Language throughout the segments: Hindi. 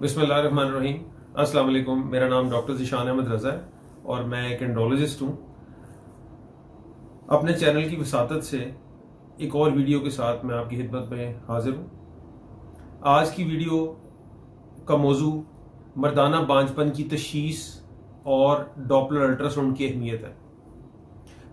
बिस्मिल्लाहिर्रहमानिर्रहीम। अस्सलाम वालेकुम। मेरा नाम डॉक्टर ज़ीशान अहमद रज़ा है और मैं एक एंड्रोलॉजिस्ट हूँ। अपने चैनल की वसातत से एक और वीडियो के साथ मैं आपकी खिदमत में हाजिर हूँ। आज की वीडियो का मौजू मर्दाना बांझपन की तशख़ीस और डॉपलर अल्ट्रासाउंड की अहमियत है।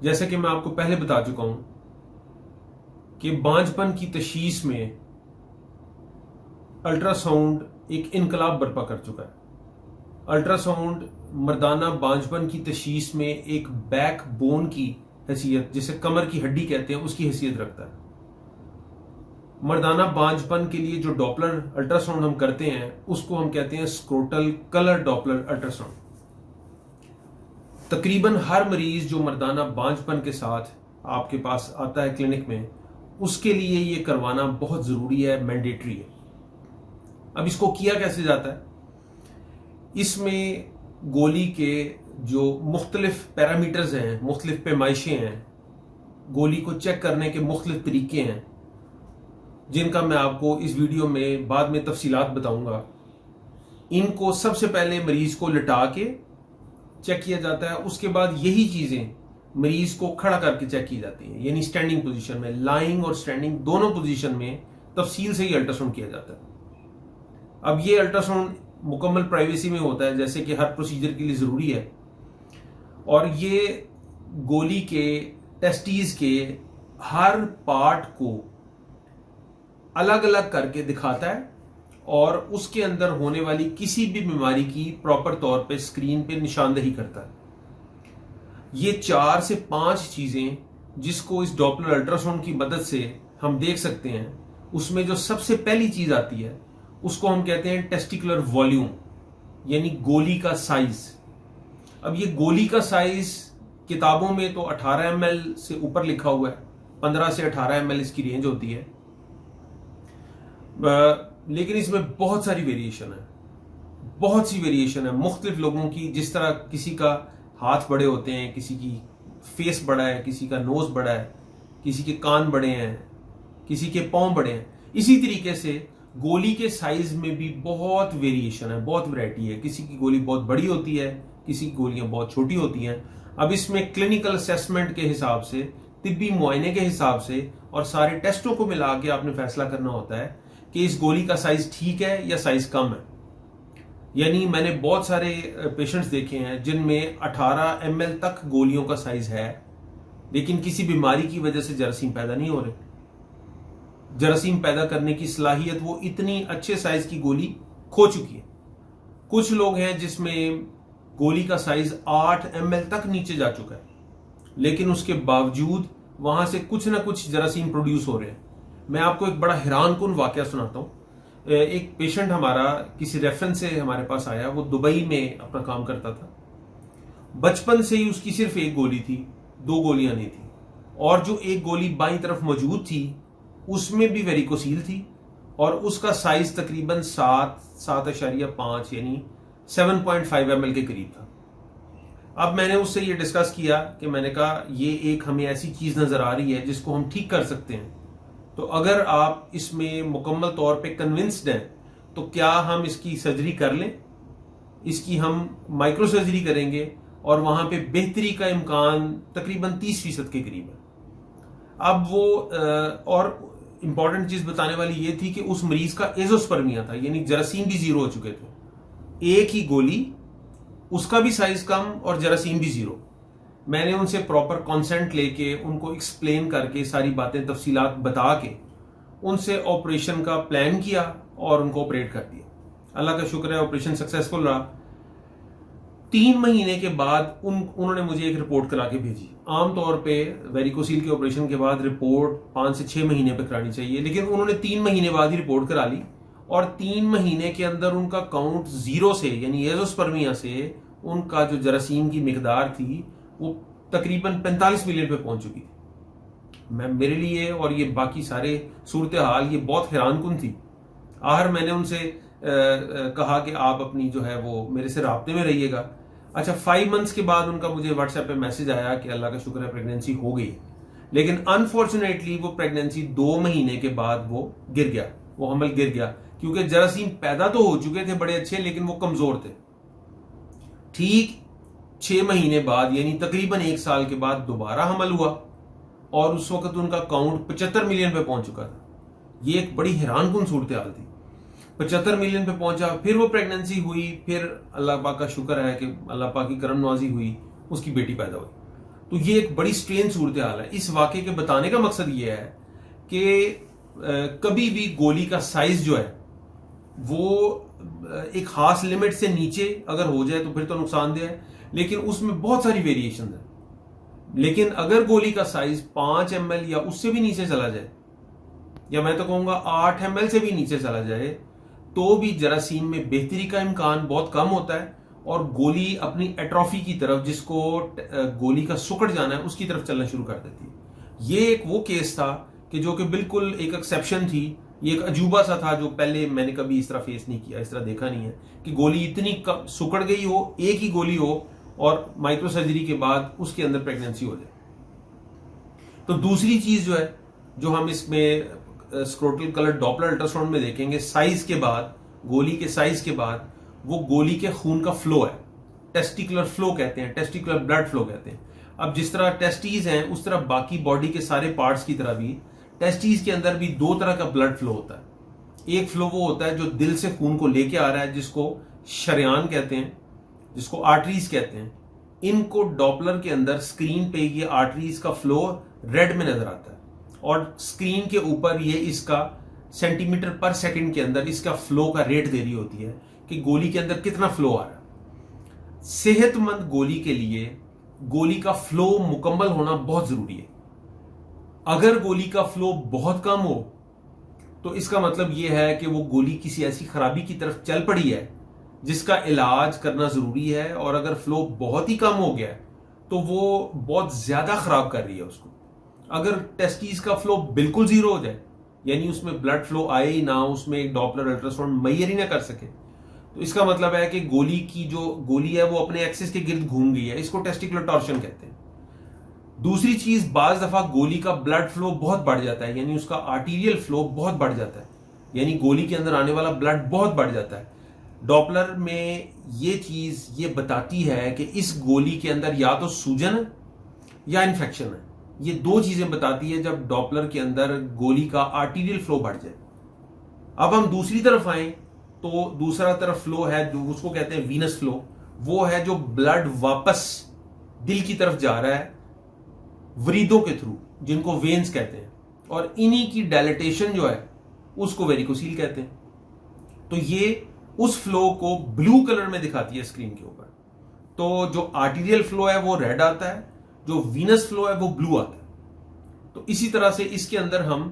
जैसे कि मैं आपको पहले बता चुका हूँ कि बांझपन की तशख़ीस में अल्ट्रासाउंड एक इनकलाब बर्पा कर चुका है। अल्ट्रासाउंड मर्दाना बांझपन की तशख़ीस में एक बैक बोन की हैसियत, जिसे कमर की हड्डी कहते हैं, उसकी हैसियत रखता है। मर्दाना बांझपन के लिए जो डॉपलर अल्ट्रासाउंड हम करते हैं उसको हम कहते हैं स्क्रोटल कलर डॉपलर अल्ट्रासाउंड। तकरीबन हर मरीज जो मर्दाना बांझपन के साथ आपके पास आता है क्लिनिक में, उसके लिए ये करवाना बहुत ज़रूरी है, मैंडेटरी है। अब इसको किया कैसे जाता है? इसमें गोली के जो मुख्तलिफ पैरामीटर्स हैं, मुख्तलिफ पैमाइशें हैं, गोली को चेक करने के मुख्तलिफ तरीके हैं, जिनका मैं आपको इस वीडियो में बाद में तफसीलात बताऊंगा। इनको सबसे पहले मरीज को लिटा के चेक किया जाता है। उसके बाद यही चीज़ें मरीज को खड़ा करके चेक की जाती हैं, यानी स्टैंडिंग पोजीशन में। लाइंग और स्टैंडिंग दोनों पोजीशन में तफसील से ही अल्ट्रासाउंड किया जाता है। अब ये अल्ट्रासाउंड मुकम्मल प्राइवेसी में होता है, जैसे कि हर प्रोसीजर के लिए ज़रूरी है, और ये गोली के टेस्टीज के हर पार्ट को अलग अलग करके दिखाता है और उसके अंदर होने वाली किसी भी बीमारी की प्रॉपर तौर पे स्क्रीन पे निशानदेही करता है। ये 4 से 5 चीज़ें जिसको इस डॉपलर अल्ट्रासाउंड की मदद से हम देख सकते हैं, उसमें जो सबसे पहली चीज़ आती है उसको हम कहते हैं टेस्टिकुलर वॉल्यूम, यानी गोली का साइज। अब ये गोली का साइज किताबों में तो 18 ml से ऊपर लिखा हुआ है, 15 से 18 ml इसकी रेंज होती है, लेकिन इसमें बहुत सारी वेरिएशन है, बहुत सी वेरिएशन है मुख्तलिफ लोगों की। जिस तरह किसी का हाथ बड़े होते हैं, किसी की फेस बड़ा है, किसी का नोज बड़ा है, किसी के कान बड़े हैं, किसी के पाँव बड़े हैं, इसी तरीके से गोली के साइज में भी बहुत वेरिएशन है, बहुत वैरायटी है। किसी की गोली बहुत बड़ी होती है, किसी की गोलियां बहुत छोटी होती हैं। अब इसमें क्लिनिकल असेसमेंट के हिसाब से, तिब्बी मुआयने के हिसाब से और सारे टेस्टों को मिला के आपने फैसला करना होता है कि इस गोली का साइज ठीक है या साइज कम है। यानी मैंने बहुत सारे पेशेंट्स देखे हैं जिनमें 18 ml तक गोलियों का साइज है, लेकिन किसी बीमारी की वजह से जरासीम पैदा नहीं हो रहे। जरासीम पैदा करने की सलाहियत वो इतनी अच्छे साइज की गोली खो चुकी है। कुछ लोग हैं जिसमें गोली का साइज 8 ml तक नीचे जा चुका है, लेकिन उसके बावजूद वहां से कुछ ना कुछ जरासीम प्रोड्यूस हो रहे हैं। मैं आपको एक बड़ा हैरानकुन वाकया सुनाता हूं। एक पेशेंट हमारा किसी रेफरेंस से हमारे पास आया। वो दुबई में अपना काम करता था। बचपन से ही उसकी सिर्फ एक गोली थी, 2 गोलियां नहीं थी, और जो एक गोली बाईं तरफ मौजूद थी उसमें भी वेरिकोसील थी और उसका साइज तकरीबन 7.5 यानी 7.5 ml के करीब था। अब मैंने उससे ये डिस्कस किया कि मैंने कहा ये एक हमें ऐसी चीज नजर आ रही है जिसको हम ठीक कर सकते हैं, तो अगर आप इसमें मुकम्मल तौर पे कन्विंस्ड हैं तो क्या हम इसकी सर्जरी कर लें। इसकी हम माइक्रो सर्जरी करेंगे और वहां पे बेहतरी का इम्कान तकरीबन 30% के करीब है। अब वो और इंपॉर्टेंट चीज बताने वाली ये थी कि उस मरीज का एजोस्पर्मिया था, यानी जरासीम भी 0 हो चुके थे। एक ही गोली, उसका भी साइज कम और जरासीम भी 0। मैंने उनसे प्रॉपर कॉन्सेंट लेके, उनको एक्सप्लेन करके, सारी बातें तफसीलात बता के उनसे ऑपरेशन का प्लान किया और उनको ऑपरेट कर दिया। अल्लाह का शुक्र है, ऑपरेशन सक्सेसफुल रहा। 3 महीने के बाद उन्होंने मुझे एक रिपोर्ट करा के भेजी। आमतौर पे वेरिकोसील के ऑपरेशन के बाद रिपोर्ट 5 से 6 महीने पे करानी चाहिए, लेकिन उन्होंने 3 महीने बाद ही रिपोर्ट करा ली और 3 महीने के अंदर उनका काउंट 0 से, यानी एजोस्पर्मिया से, उनका जो जरासीम की मिकदार थी वो तकरीबन 45 मिलियन पे पहुंच चुकी थी। मेरे लिए और ये बाकी सारे सूरत हाल ये बहुत हैरानकुन थी। आखिर मैंने उनसे कहा कि आप अपनी जो है वो मेरे से राब्ते में रहिएगा। अच्छा, 5 मंथ्स के बाद उनका मुझे व्हाट्सएप पे मैसेज आया कि अल्लाह का शुक्र है प्रेगनेंसी हो गई, लेकिन अनफॉर्चुनेटली वो प्रेगनेंसी 2 महीने के बाद वो गिर गया, वो हमल गिर गया, क्योंकि जरासीम पैदा तो हो चुके थे बड़े अच्छे, लेकिन वो कमजोर थे। ठीक 6 महीने बाद यानी तकरीबन 1 साल के बाद दोबारा हमल हुआ और उस वक्त उनका काउंट 75 मिलियन पे पहुंच चुका था। ये एक बड़ी हैरानकुन सूरत हाल थी। 75 मिलियन पे पहुंचा, फिर वो प्रेगनेंसी हुई, फिर अल्लाह पाक का शुक्र है कि अल्लाह पाक की करम नवाजी हुई, उसकी बेटी पैदा हुई। तो ये एक बड़ी स्ट्रेन सूरत हाल है। इस वाक़े के बताने का मकसद ये है कि कभी भी गोली का साइज जो है वो एक खास लिमिट से नीचे अगर हो जाए तो फिर तो नुकसानदेह है, लेकिन उसमें बहुत सारी वेरिएशन है। लेकिन अगर गोली का साइज 5 ml या उससे भी नीचे चला जाए, या मैं तो कहूंगा 8 ml से भी नीचे चला जाए, तो भी जरासीम में बेहतरी का इम्कान बहुत कम होता है और गोली अपनी एट्रोफी की तरफ, जिसको गोली का सुकड़ जाना है, उसकी तरफ चलना शुरू कर देती है। ये एक वो केस था कि जो कि बिल्कुल एक एक्सेप्शन थी, ये एक अजूबा सा था जो पहले मैंने कभी इस तरह फेस नहीं किया, इस तरह देखा नहीं है कि गोली इतनी सुकड़ गई हो, एक ही गोली हो और माइक्रो सर्जरी के बाद उसके अंदर प्रेगनेंसी हो जाए। तो दूसरी चीज जो है, जो हम इसमें स्क्रोटल कलर डॉपलर अल्ट्रासाउंड में देखेंगे, साइज के बाद, गोली के साइज के बाद, वो गोली के खून का फ्लो है, टेस्टिकुलर फ्लो कहते हैं, टेस्टिकुलर ब्लड फ्लो कहते हैं। अब जिस तरह टेस्टीज हैं उस तरह बाकी बॉडी के सारे पार्ट्स की तरह भी टेस्टीज के अंदर भी 2 तरह का ब्लड फ्लो होता है। एक फ्लो वो होता है जो दिल से खून को लेके आ रहा है, जिसको शरेयान कहते हैं, जिसको आर्टरीज कहते हैं। इनको डॉपलर के अंदर स्क्रीन पे ये आर्टरीज का फ्लो रेड में नजर आता है और स्क्रीन के ऊपर ये इसका सेंटीमीटर पर सेकंड के अंदर इसका फ्लो का रेट दे रही होती है कि गोली के अंदर कितना फ्लो आ रहा है। सेहतमंद गोली के लिए गोली का फ्लो मुकम्मल होना बहुत जरूरी है। अगर गोली का फ्लो बहुत कम हो तो इसका मतलब यह है कि वो गोली किसी ऐसी खराबी की तरफ चल पड़ी है जिसका इलाज करना जरूरी है, और अगर फ्लो बहुत ही कम हो गया तो वो बहुत ज्यादा खराब कर रही है उसको। अगर टेस्टीज का फ्लो बिल्कुल जीरो हो जाए, यानी उसमें ब्लड फ्लो आए ही ना, उसमें एक डॉपलर अल्ट्रासाउंड मैयर ही ना कर सके, तो इसका मतलब है कि गोली की जो गोली है वो अपने एक्सिस के गिर्द घूम गई है। इसको टेस्टिकुलर टॉर्शन कहते हैं। दूसरी चीज, बाज दफा गोली का ब्लड फ्लो बहुत बढ़ जाता है, यानी उसका आर्टीरियल फ्लो बहुत बढ़ जाता है, यानी गोली के अंदर आने वाला ब्लड बहुत बढ़ जाता है। डॉपलर में ये चीज ये बताती है कि इस गोली के अंदर या तो सूजन या इन्फेक्शन है। ये 2 चीजें बताती है जब डॉपलर के अंदर गोली का आर्टीरियल फ्लो बढ़ जाए। अब हम दूसरी तरफ आए तो दूसरा तरफ फ्लो है जो उसको कहते हैं वीनस फ्लो। वो है जो ब्लड वापस दिल की तरफ जा रहा है वरीदों के थ्रू, जिनको वेन्स कहते हैं, और इन्हीं की डायलेटेशन जो है उसको वेरिकोसील कहते हैं। तो ये उस फ्लो को ब्लू कलर में दिखाती है स्क्रीन के ऊपर। तो जो आर्टीरियल फ्लो है वो रेड आता है, जो वीनस फ्लो है वो ब्लू आता है। तो इसी तरह से इसके अंदर हम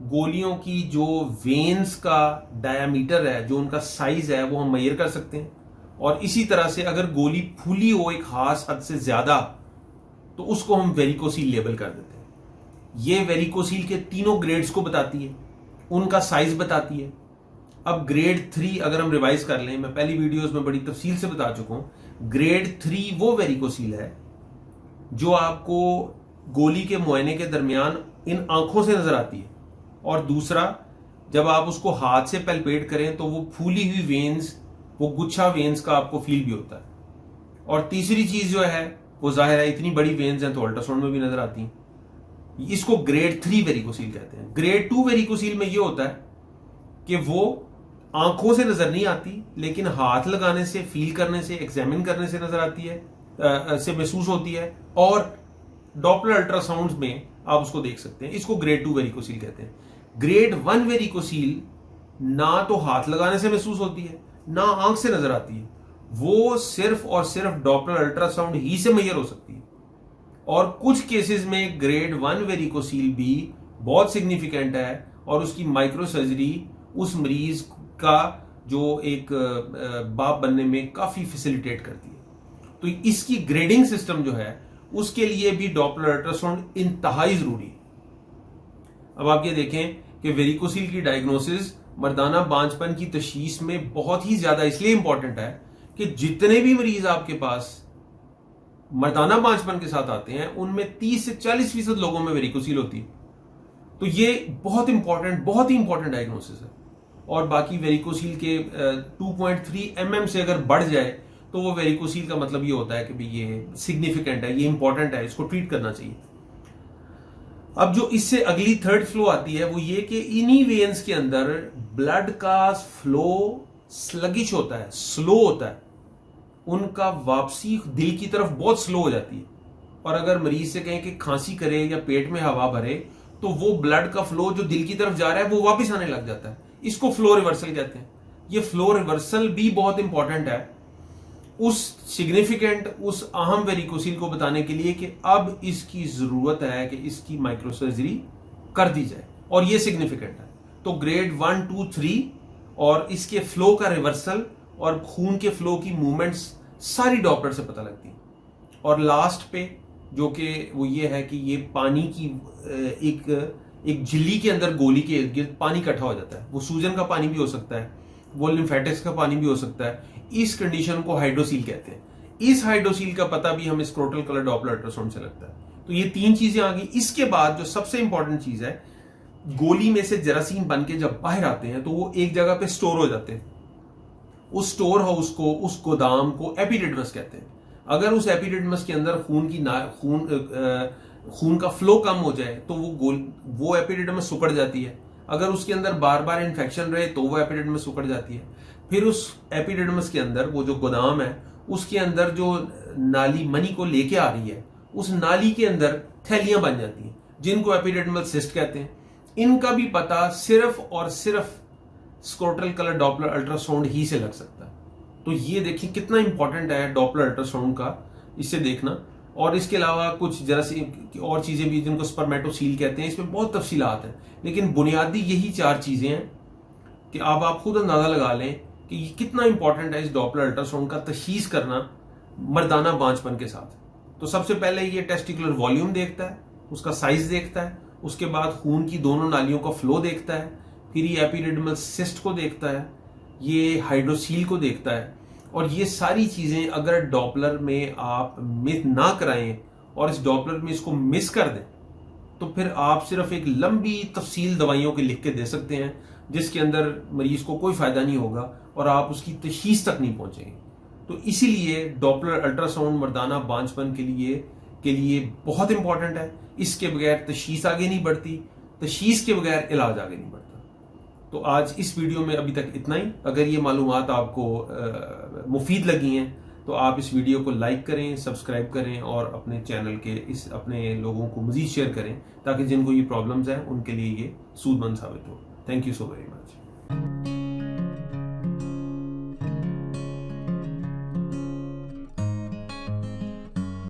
गोलियों की जो वेन्स का डायामीटर है, जो उनका साइज है, वो हम मेजर कर सकते हैं। और इसी तरह से अगर गोली फूली हो एक खास हद से ज्यादा तो उसको हम वेरिकोसील लेबल कर देते हैं। ये वेरिकोसील के तीनों ग्रेड्स को बताती है, उनका साइज बताती है। अब ग्रेड 3 अगर हम रिवाइज कर लें, मैं पहली वीडियोस में बड़ी तफसील से बता चुका हूं। ग्रेड 3 वो वेरिकोसील है जो आपको गोली के मुआयने के दरमियान इन आंखों से नजर आती है, और दूसरा जब आप उसको हाथ से पैल्पेट करें तो वो फूली हुई वेन्स, वो गुच्छा वेन्स का आपको फील भी होता है। और तीसरी चीज जो है वो जाहिर है इतनी बड़ी वेन्स हैं तो अल्ट्रासाउंड में भी नजर आती हैं। इसको ग्रेड 3 वेरिकोसील कहते हैं। ग्रेड 2 वेरिकोसील में ये होता है कि वो आंखों से नजर नहीं आती, लेकिन हाथ लगाने से, फील करने से, एग्जामिन करने से नजर आती है, से महसूस होती है, और डॉपलर अल्ट्रासाउंड में आप उसको देख सकते हैं। इसको ग्रेड 2 वेरिकोसील कहते हैं। ग्रेड 1 वेरिकोसील ना तो हाथ लगाने से महसूस होती है, ना आंख से नजर आती है, वो सिर्फ और सिर्फ डॉपलर अल्ट्रासाउंड ही से मेजर हो सकती है। और कुछ केसेस में ग्रेड 1 वेरिकोसील भी बहुत सिग्निफिकेंट है और उसकी माइक्रो सर्जरी उस मरीज का जो एक बाप बनने में काफी फैसिलिटेट करती है। तो इसकी ग्रेडिंग सिस्टम जो है उसके लिए भी डॉपलर अल्ट्रासाउंड इंतहाई जरूरी है। अब आप ये देखें कि वेरिकोसील की डायग्नोसिस मर्दाना बांझपन की तशखीस में बहुत ही ज्यादा इसलिए इंपॉर्टेंट है कि जितने भी मरीज आपके पास मर्दाना बांझपन के साथ आते हैं उनमें 30 से 40% लोगों में वेरिकोसील होती है। तो ये बहुत इंपॉर्टेंट, बहुत ही इंपॉर्टेंट डायग्नोसिस है। और बाकी वेरिकोसील के 2.3 mm से अगर बढ़ जाए तो वो वेरिकोसील का मतलब ये होता है कि भाई ये सिग्निफिकेंट है, ये इंपॉर्टेंट है, इसको ट्रीट करना चाहिए। अब जो इससे अगली थर्ड फ्लो आती है वो ये कि इन्हीं वेन्स के अंदर ब्लड का फ्लो स्लगिश होता है, स्लो होता है, उनका वापसी दिल की तरफ बहुत स्लो हो जाती है। और अगर मरीज से कहें कि खांसी करे या पेट में हवा भरे तो वो ब्लड का फ्लो जो दिल की तरफ जा रहा है वो वापस आने लग जाता है। इसको फ्लो रिवर्सल कहते हैं। ये फ्लो रिवर्सल भी बहुत इंपॉर्टेंट है उस सिग्निफिकेंट, उस अहम वेरिकोसील को बताने के लिए कि अब इसकी जरूरत है कि इसकी माइक्रोसर्जरी कर दी जाए, और ये सिग्निफिकेंट है। तो ग्रेड 1, 2, 3 और इसके फ्लो का रिवर्सल और खून के फ्लो की मूवमेंट्स सारी डॉपलर से पता लगती है। और लास्ट पे जो कि वो ये है कि ये पानी की एक झिल्ली के अंदर गोली के इर्द गिर्द पानी इकट्ठा हो जाता है। वो सूजन का पानी भी हो सकता है, वो लिम्फेटिक्स का पानी भी हो सकता है। इस कंडीशन को हाइड्रोसील कहते हैं। इस हाइड्रोसील का पता भी हमें स्क्रोटल कलर डॉपलर अल्ट्रासाउंड से लगता है। तो ये 3 चीजें आ गई। इसके बाद जो सबसे इंपॉर्टेंट चीज है, गोली में से जरासीम बन के जब बाहर आते हैं तो वो एक जगह पे स्टोर हो जाते हैं। उस स्टोर हाउस को, उस गोदाम को एपिडिडमस कहते हैं। अगर उस एपिडिडमस के अंदर खून का फ्लो कम हो जाए तो वो एपिडिडमस सुकड़ जाती है। अगर उसके अंदर बार बार इन्फेक्शन रहे तो वो एपिडिडमस सुकड़ जाती है। फिर उस एपिडिडमस के अंदर वो जो गोदाम है उसके अंदर जो नाली मनी को लेके आ रही है, उस नाली के अंदर थैलियां बन जाती हैं जिनको एपिडिडमल सिस्ट कहते हैं। इनका भी पता सिर्फ और सिर्फ स्क्रोटल कलर डॉपलर अल्ट्रासाउंड ही से लग सकता है। तो ये देखिए कितना इंपॉर्टेंट है डॉपलर अल्ट्रासाउंड का, इससे देखना। और इसके अलावा कुछ जरा सी और चीजें भी जिनको स्पर्मेटोसील कहते हैं, इसमें बहुत तफसीलात हैं, लेकिन बुनियादी यही 4 चीजें हैं कि अब आप खुद अंदाजा लगा लें कि ये कितना इंपॉर्टेंट है इस डॉपलर अल्ट्रासाउंड का तशखीस करना मर्दाना बांझपन के साथ। तो सबसे पहले ये टेस्टिकुलर वॉल्यूम देखता है, उसका साइज देखता है, उसके बाद खून की दोनों नालियों का फ्लो देखता है, फिर ये एपिडिडमल सिस्ट को देखता है, ये हाइड्रोसील को देखता है। और ये सारी चीजें अगर डॉपलर में आप मिस ना कराएं और इस डॉपलर में इसको मिस कर दें तो फिर आप सिर्फ एक लंबी तफसील दवाइयों के लिख के दे सकते हैं जिसके अंदर मरीज को कोई फायदा नहीं होगा और आप उसकी तशखीस तक नहीं पहुंचेंगे। तो इसीलिए डॉपलर अल्ट्रासाउंड मर्दाना बांझपन के लिए बहुत इंपॉर्टेंट है। इसके बगैर तशखीस आगे नहीं बढ़ती, तशखीस के बगैर इलाज आगे नहीं बढ़ता। तो आज इस वीडियो में अभी तक इतना ही। अगर ये मालूमात आपको मुफीद लगी हैं तो आप इस वीडियो को लाइक करें, सब्सक्राइब करें और अपने चैनल के अपने लोगों को मजीद शेयर करें ताकि जिनको ये प्रॉब्लम्स हैं उनके लिए ये सूदमंद साबित हो। Thank you so very much.